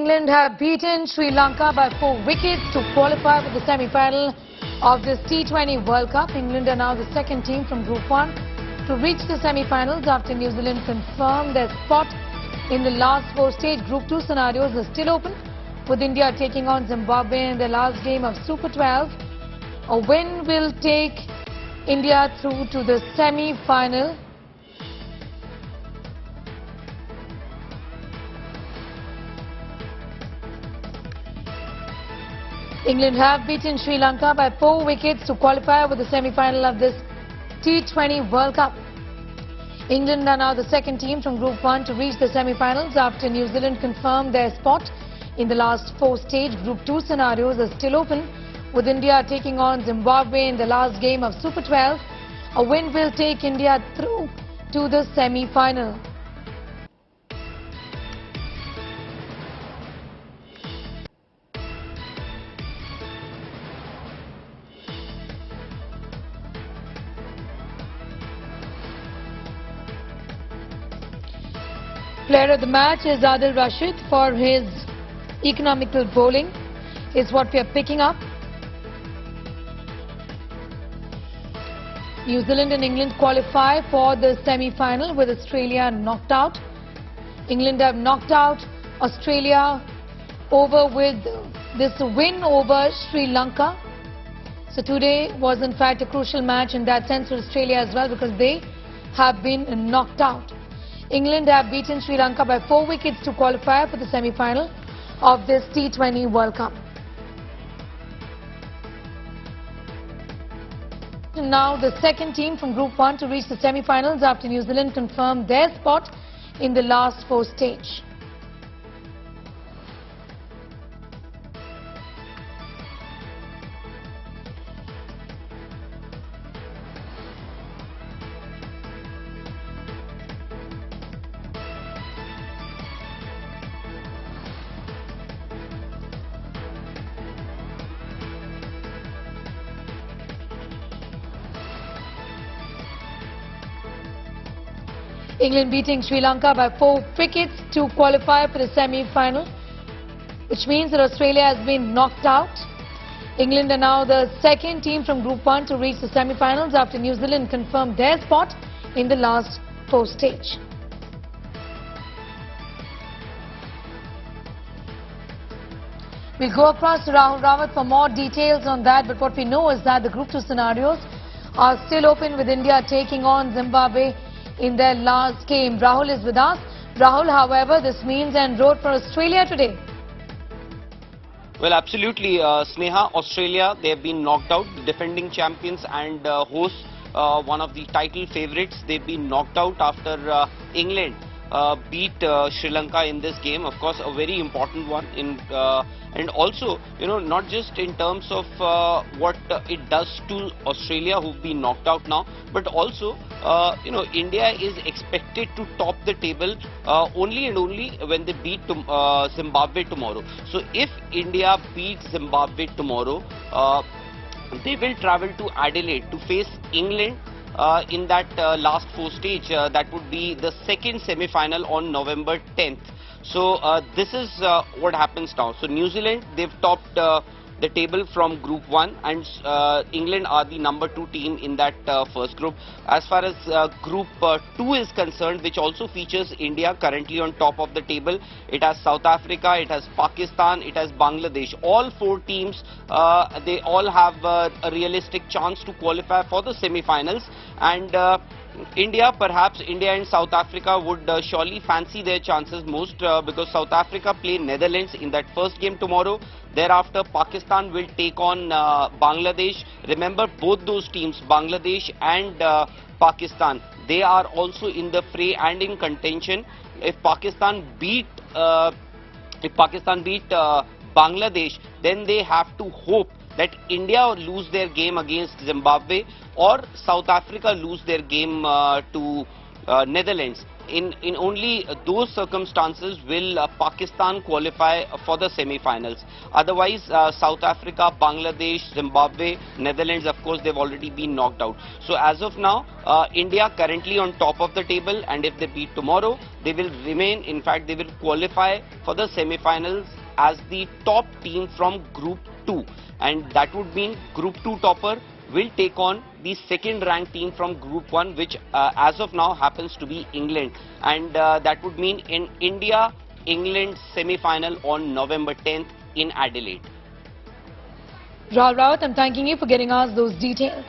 England have beaten Sri Lanka by 4 wickets to qualify for the semi-final of this T20 World Cup. England are now the second team from Group 1 to reach the semi-finals after New Zealand confirmed their spot in the last 4-stage. Group 2 scenarios are still open, with India taking on Zimbabwe in the last game of Super 12. A win will take India through to the semi-final. England have beaten Sri Lanka by 4 wickets to qualify for the semi-final of this T20 World Cup. England are now the second team from Group 1 to reach the semi-finals after New Zealand confirmed their spot in the last 4-stage. Group 2 scenarios are still open, with India taking on Zimbabwe in the last game of Super 12. A win will take India through to the semi-final. Player of the match is Adil Rashid for his economical bowling, is what we are picking up. New Zealand and England qualify for the semi-final with Australia knocked out. England have knocked out Australia over with this win over Sri Lanka. So today was in fact a crucial match in that sense for Australia as well, because they have been knocked out. England have beaten Sri Lanka by 4 wickets to qualify for the semi-final of this T20 World Cup. Now the second team from Group 1 to reach the semi-finals after New Zealand confirmed their spot in the last 4-stage. England beating Sri Lanka by 4 wickets to qualify for the semi-final, which means that Australia has been knocked out. England are now the second team from Group 1 to reach the semi-finals after New Zealand confirmed their spot in the last 4-stage. We'll go across to Rahul Rawat for more details on that, but what we know is that the Group 2 scenarios are still open, with India taking on Zimbabwe in their last game. Rahul is with us. Rahul, however, this means en route for Australia today. Well, absolutely, Sneha. Australia, they have been knocked out. The defending champions and hosts, one of the title favourites, they've been knocked out after England beat Sri Lanka in this game. Of course, a very important one in and also, not just in terms of what it does to Australia, who've been knocked out now, but also, India is expected to top the table only and only when they beat Zimbabwe tomorrow. So if India beats Zimbabwe tomorrow, they will travel to Adelaide to face England in that last 4-stage. That would be the second semi-final on November 10th. So this is what happens now. So New Zealand, they've topped the table from Group 1, and England are the number 2 team in that first group. As far as Group 2 is concerned, which also features India currently on top of the table, it has South Africa, it has Pakistan, it has Bangladesh. All 4 teams, they all have a realistic chance to qualify for the semi-finals, and India and South Africa would surely fancy their chances most, because South Africa play Netherlands in that first game tomorrow. Thereafter, Pakistan will take on Bangladesh. Remember, both those teams, Bangladesh and Pakistan, they are also in the fray and in contention. If Pakistan beat Bangladesh, then they have to hope that India lose their game against Zimbabwe or South Africa lose their game to Netherlands. in only those circumstances will Pakistan qualify for the semi-finals. Otherwise, South Africa, Bangladesh, Zimbabwe, Netherlands, of course, they've already been knocked out. So as of now, India currently on top of the table, and if they beat tomorrow, they will remain, in fact, they will qualify for the semi-finals as the top team from Group 2. And that would mean Group 2 topper will take on the second ranked team from Group 1, which as of now happens to be England. And that would mean in India-England semi-final on November 10th in Adelaide. Rahul Rawat, I'm thanking you for getting us those details.